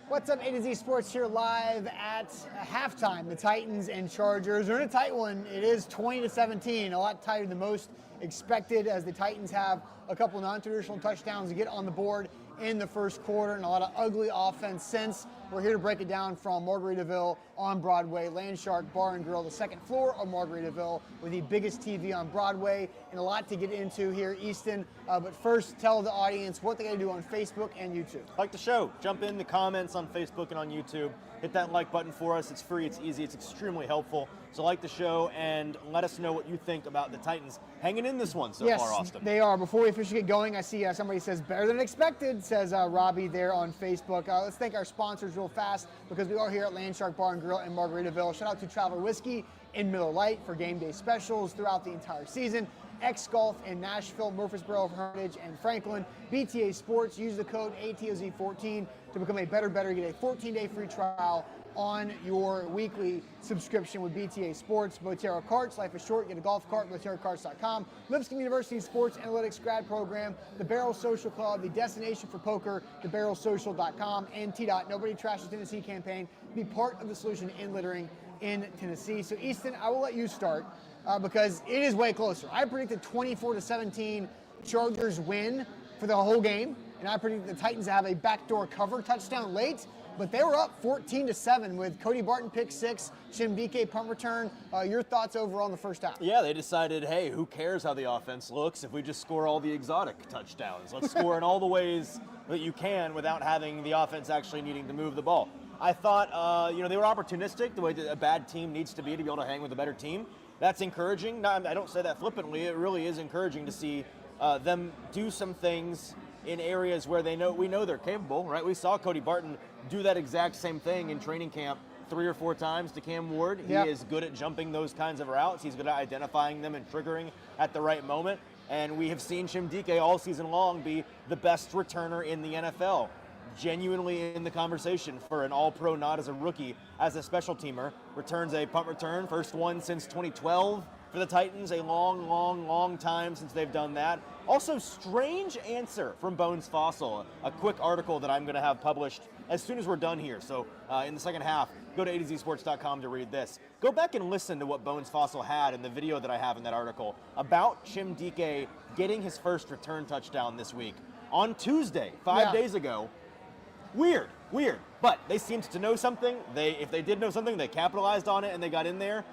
What's up, AtoZSports here live at halftime. The Titans and Chargers are in a tight one. It is 20-17, a lot tighter than most expected, as the Titans have a couple non-traditional touchdowns to get on the board in the first quarter and a lot of ugly offense since. We're here to break it down from Margaritaville on Broadway, Landshark Bar and Grill, the second floor of Margaritaville with the biggest TV on Broadway, and a lot to get into here, Easton. But first, tell the audience what they got to do on Facebook and YouTube. Like the show, jump in the comments on Facebook and on YouTube. Hit that like button for us. It's free, it's easy, it's extremely helpful. So like the show and let us know what you think about the Titans hanging in this one so far, Austin. Yes, they are. Before we officially get going, I see somebody says better than expected, says Robbie there on Facebook. Let's thank our sponsors real fast because we are here at Landshark Bar and Grill in Margaritaville. Shout out to Traveler Whiskey in Miller Lite for game day specials throughout the entire season. X Golf in Nashville, Murfreesboro, Hermitage, and Franklin. BTA Sports, use the code ATOZ14 to become a better. Get a 14-day free trial on your weekly subscription with BTA Sports. Botero Carts, life is short. Get a golf cart, BoteroCarts.com. Lipscomb University Sports Analytics grad program, the Barrel Social Club, the destination for poker, thebarrelsocial.com, and T-Dot, Nobody Trashes Tennessee campaign. Be part of the solution in littering in Tennessee. So Easton, I will let you start because it is way closer. I predicted 24-17 Chargers win for the whole game, and I predicted the Titans have a backdoor cover touchdown late. But they were up 14-7 with Cody Barton pick six, Chimere Dike punt return. Your thoughts overall in the first half? Yeah, they decided, hey, who cares how the offense looks if we just score all the exotic touchdowns? Let's score in all the ways that you can without having the offense actually needing to move the ball. I thought, they were opportunistic, the way that a bad team needs to be able to hang with a better team. That's encouraging. No, I don't say that flippantly. It really is encouraging to see them do some things in areas where we know they're capable, right? We saw Cody Barton do that exact same thing in training camp 3 or 4 times to Cam Ward. He is good at jumping those kinds of routes. He's good at identifying them and triggering at the right moment. And we have seen Chimere Dike all season long be the best returner in the NFL. Genuinely in the conversation for an all-pro nod as a rookie, as a special teamer. Returns a punt return, first one since 2012 for the Titans. A long time since they've done that. Also, strange answer from Bones Fossil. A quick article that I'm going to have published as soon as we're done here. So in the second half, go to AtoZSports.com to read this. Go back and listen to what Bones Fossil had in the video that I have in that article about Chimere Dike getting his first return touchdown this week. On Tuesday, 5 days ago. Weird. But they seemed to know something. If they did know something, they capitalized on it and they got in there.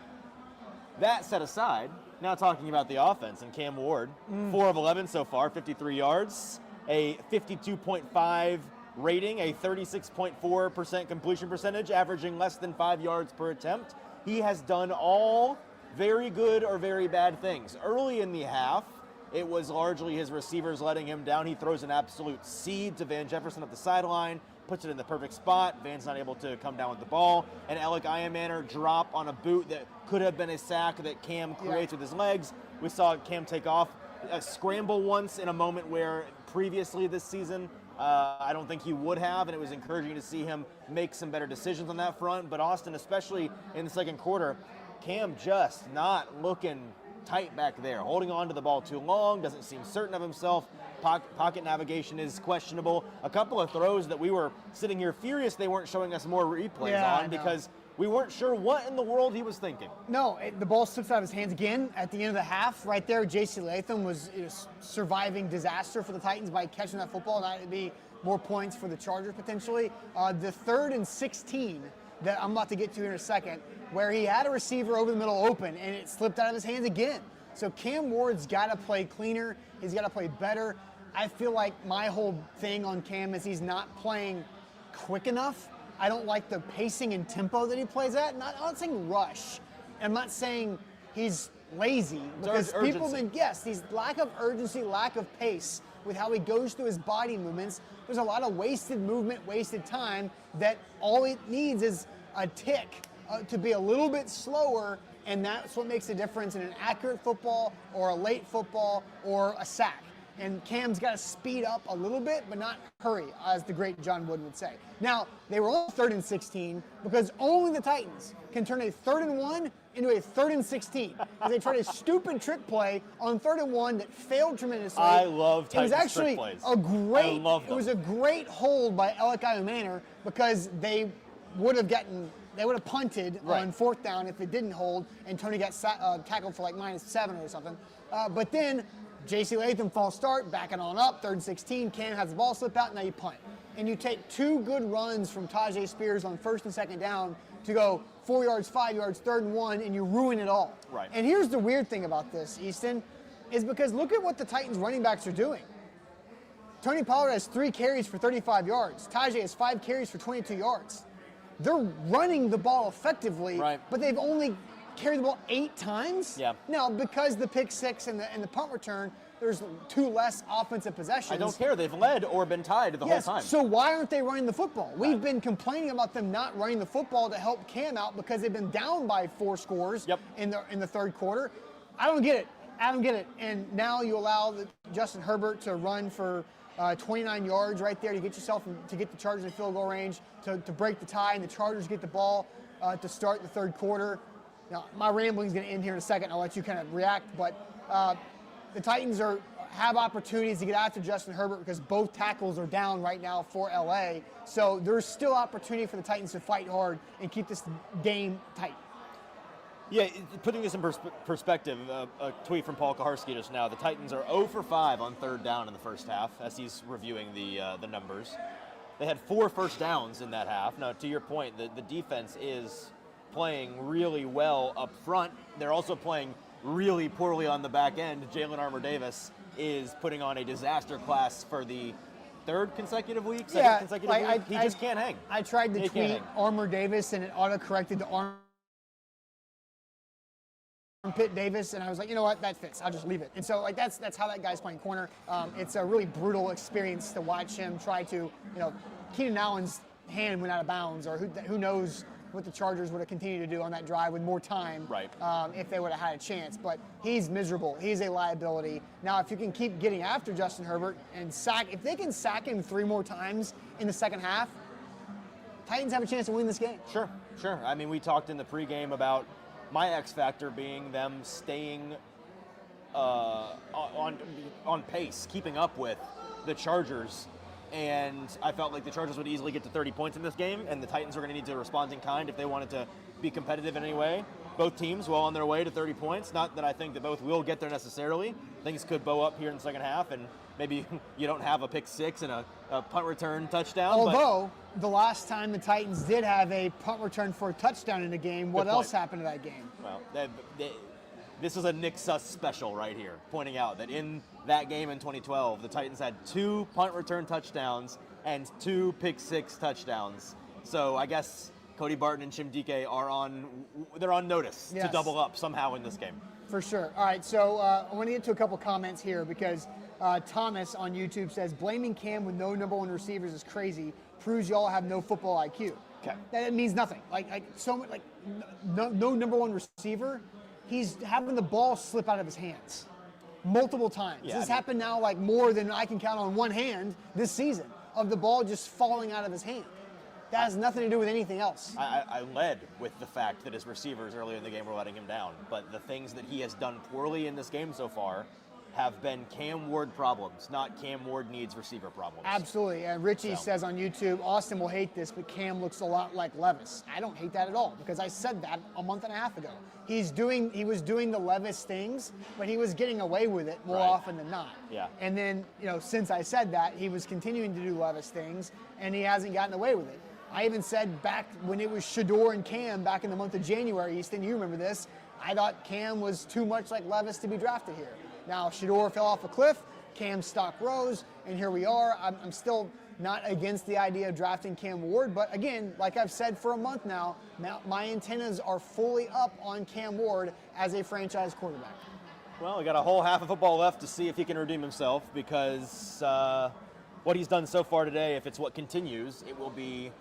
That set aside, now talking about the offense and Cam Ward, 4 of 11 so far, 53 yards, a 52.5 rating, a 36.4% completion percentage, averaging less than 5 yards per attempt. He has done all very good or very bad things. Early in the half, it was largely his receivers letting him down. He throws an absolute seed to Van Jefferson up the sideline, puts it in the perfect spot. Van's not able to come down with the ball. An Alec Ironmaner drop on a boot that could have been a sack that Cam creates with his legs. We saw Cam take off a scramble once in a moment where previously this season, I don't think he would have, and it was encouraging to see him make some better decisions on that front. But Austin, especially in the second quarter, Cam just not looking tight back there, holding on to the ball too long, doesn't seem certain of himself. Pocket navigation is questionable. A couple of throws that we were sitting here furious they weren't showing us more replays on because we weren't sure what in the world he was thinking. No, the ball slips out of his hands again at the end of the half. Right there, J.C. Latham was surviving disaster for the Titans by catching that football. That would be more points for the Chargers potentially. The 3rd and 16 that I'm about to get to in a second, where he had a receiver over the middle open and it slipped out of his hands again. So Cam Ward's got to play cleaner. He's got to play better. I feel like my whole thing on Cam is he's not playing quick enough. I don't like the pacing and tempo that he plays at. I'm not saying rush. I'm not saying he's lazy because people think, these lack of urgency, lack of pace with how he goes through his body movements. There's a lot of wasted movement, wasted time that all it needs is a tick to be a little bit slower, and that's what makes the difference in an accurate football or a late football or a sack. and Cam's got to speed up a little bit, but not hurry, as the great John Wooden would say. Now, they were on 3rd and 16 because only the Titans can turn a 3rd and 1 into a 3rd and 16. Because they tried a stupid trick play on 3rd and 1 that failed tremendously. I love Titans trick plays. It was a great hold by Elikai Manor because they would have punted on 4th down if it didn't hold, and Tony got tackled for like -7 or something. But then J.C. Latham false start, backing on up, 3rd and 16. Cam has the ball slip out, now you punt. And you take 2 good runs from Tajay Spears on 1st and 2nd down to go 4 yards, 5 yards, 3rd and 1, and you ruin it all. Right. And here's the weird thing about this, Easton, is because look at what the Titans running backs are doing. Tony Pollard has 3 carries for 35 yards. Tajay has 5 carries for 22 yards. They're running the ball effectively, but they've only carried the ball 8 times. Yeah. Now, because the pick 6 and the punt return, there's 2 less offensive possessions. I don't care. They've led or been tied the whole time. So why aren't they running the football? We've been complaining about them not running the football to help Cam out because they've been down by 4 scores in the 3rd quarter. I don't get it. And now you allow Justin Herbert to run for 29 yards right there to get the Chargers in field goal range to break the tie, and the Chargers get the ball to start the 3rd quarter. Now, my rambling is going to end here in a second. I'll let you kind of react, but the Titans have opportunities to get after Justin Herbert because both tackles are down right now for LA. So there's still opportunity for the Titans to fight hard and keep this game tight. Yeah, putting this in perspective, a tweet from Paul Kaharski just now. The Titans are 0 for 5 on 3rd down in the first half as he's reviewing the numbers. They had 4 first downs in that half. Now, to your point, the defense is playing really well up front. They're also playing really poorly on the back end. Jalen Armour-Davis is putting on a disaster class for the 3rd consecutive week, 2nd consecutive week. He just can't hang. I tried to tweet Armour-Davis, and it auto-corrected to Armpit Davis, and I was like, you know what, that fits. I'll just leave it. And so, like, that's how that guy's playing corner. It's a really brutal experience to watch him try to, Keenan Allen's hand went out of bounds, or who knows what the Chargers would have continued to do on that drive with more time if they would have had a chance. But he's miserable. He's a liability. Now, if you can keep getting after Justin Herbert and if they can sack him 3 more times in the second half, Titans have a chance to win this game. Sure. I mean, we talked in the pregame about my X factor being them staying on pace, keeping up with the Chargers. And I felt like the Chargers would easily get to 30 points in this game, and the Titans were going to need to respond in kind if they wanted to be competitive in any way. Both teams well on their way to 30 points. Not that I think that both will get there necessarily. Things could bow up here in the second half, and maybe you don't have a pick 6 and a punt return touchdown. Although, the last time the Titans did have a punt return for a touchdown in a game, what else happened to that game? Well, this is a Nick Suss special right here, pointing out that in that game in 2012, the Titans had 2 punt return touchdowns and 2 pick 6 touchdowns. So I guess Cody Barton and Chimere Dike are on notice to double up somehow in this game. For sure. All right, so I want to get to a couple comments here because Thomas on YouTube says, blaming Cam with no number 1 receivers is crazy. Proves y'all have no football IQ. Okay. That means nothing. No number 1 receiver. He's having the ball slip out of his hands multiple times. This happened now more than I can count on one hand this season of the ball just falling out of his hand. That has nothing to do with anything else. I led with the fact that his receivers earlier in the game were letting him down, but the things that he has done poorly in this game so far have been Cam Ward problems, not Cam Ward needs receiver problems. Absolutely, and Richie says on YouTube, Austin will hate this, but Cam looks a lot like Levis. I don't hate that at all, because I said that a month and a half ago. He was doing the Levis things, but he was getting away with it more often than not. Yeah. And then, since I said that, he was continuing to do Levis things, and he hasn't gotten away with it. I even said back when it was Shador and Cam back in the month of January, Easton, you remember this, I thought Cam was too much like Levis to be drafted here. Now, Shador fell off a cliff, Cam's stock rose, and here we are. I'm still not against the idea of drafting Cam Ward, but again, like I've said for a month now, my antennas are fully up on Cam Ward as a franchise quarterback. Well, we got a whole half of football left to see if he can redeem himself, because what he's done so far today, if it's what continues, it will be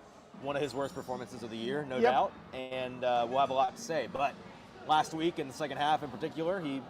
one of his worst performances of the year, no doubt, and we'll have a lot to say. But last week in the second half in particular, he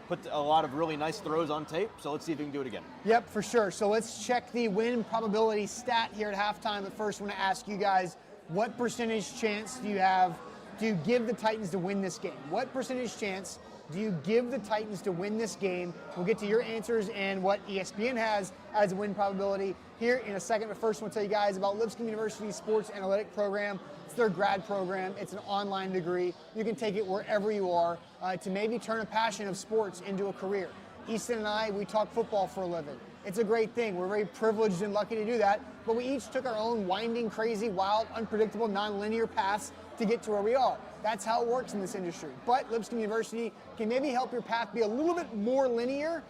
put a lot of really nice throws on tape, so let's see if we can do it again. Yep, for sure. So let's check the win probability stat here at halftime. But first, I want to ask you guys, what percentage chance do you have to give the Titans to win this game? What percentage chance do you give the Titans to win this game? We'll get to your answers and what ESPN has as a win probability here in a second. But first, I want to tell you guys about Lipscomb University's Sports Analytic program. It's their grad program. It's an online degree. You can take it wherever you are to maybe turn a passion of sports into a career. Easton and I, we talk football for a living. It's a great thing. We're very privileged and lucky to do that, but we each took our own winding, crazy, wild, unpredictable, non-linear paths to get to where we are. That's how it works in this industry. But Lipscomb University can maybe help your path be a little bit more linear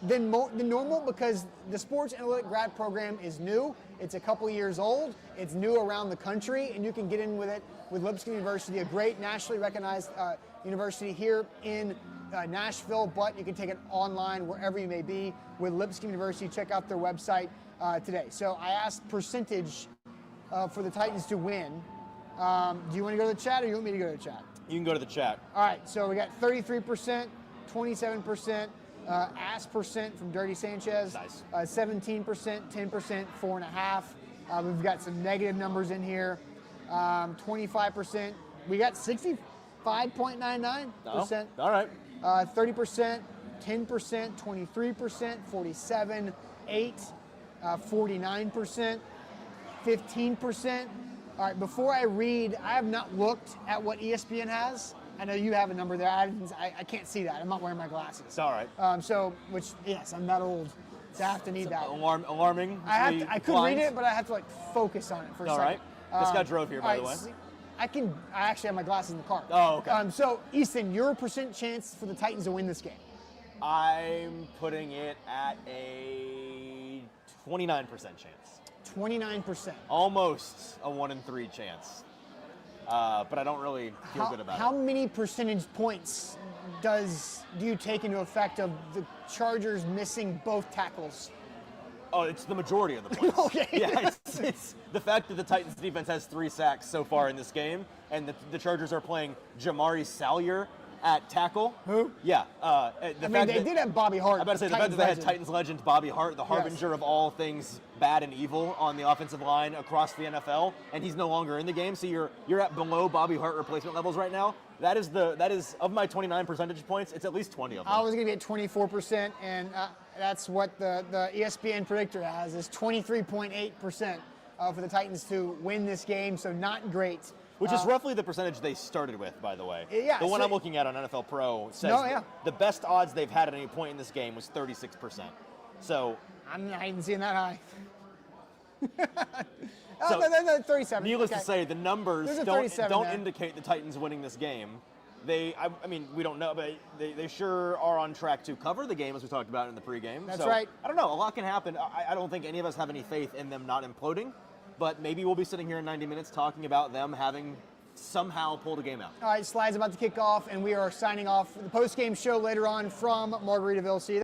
than normal, because the Sports Analytic grad program is new. It's a couple years old. It's new around the country, and you can get in with it with Lipscomb University, a great nationally recognized university here in Nashville, but you can take it online wherever you may be with Lipscomb University. Check out their website today. So I asked percentage for the Titans to win. Do you want to go to the chat, or you want me to go to the chat? You can go to the chat. All right, so we got 33%, 27%, ass percent from Dirty Sanchez. Nice. 17%, 10%, 4.5. We've got some negative numbers in here. 25%. We got 65.99%. All right. 30%, 10%, 23%, 47%, 8%, 49%, 15%. All right, before I read, I have not looked at what ESPN has. I know you have a number there. I can't see that. I'm not wearing my glasses. It's all right. Yes, I'm that old to have to need that. Alarming. I could read it, but I have to focus on it for a second. All right. This guy drove here, by the way. I actually have my glasses in the car. Oh, okay. So, Easton, your percent chance for the Titans to win this game? I'm putting it at a 29% chance. 29%. Almost a 1 in 3 chance. But I don't really feel good about it. How many percentage points do you take into effect of the Chargers missing both tackles? Oh, it's the majority of the points. Okay. Yeah, it's the fact that the Titans defense has 3 sacks so far in this game, and the Chargers are playing Jamari Salyer at tackle. Who? Yeah. They did have Bobby Hart. I'm about to say, the fact that they had Titans legend Bobby Hart, the harbinger of all things bad and evil on the offensive line across the NFL, and he's no longer in the game, so you're at below Bobby Hart replacement levels right now. That is of my 29 percentage points, it's at least 20 of them. I was going to be at 24%, and that's what the ESPN predictor has, is 23.8% for the Titans to win this game, so not great. Which is roughly the percentage they started with, by the way. Yeah, the one I'm looking at on NFL Pro says the best odds they've had at any point in this game was 36%. So I'm not even seeing that high. So, 37. Needless to say, the numbers don't indicate the Titans winning this game. I mean, we don't know, but they sure are on track to cover the game, as we talked about in the pregame. That's right. I don't know. A lot can happen. I don't think any of us have any faith in them not imploding, but maybe we'll be sitting here in 90 minutes talking about them having somehow pulled a game out. All right, Slide's about to kick off, and we are signing off the post-game show later on from Margaritaville. See you there.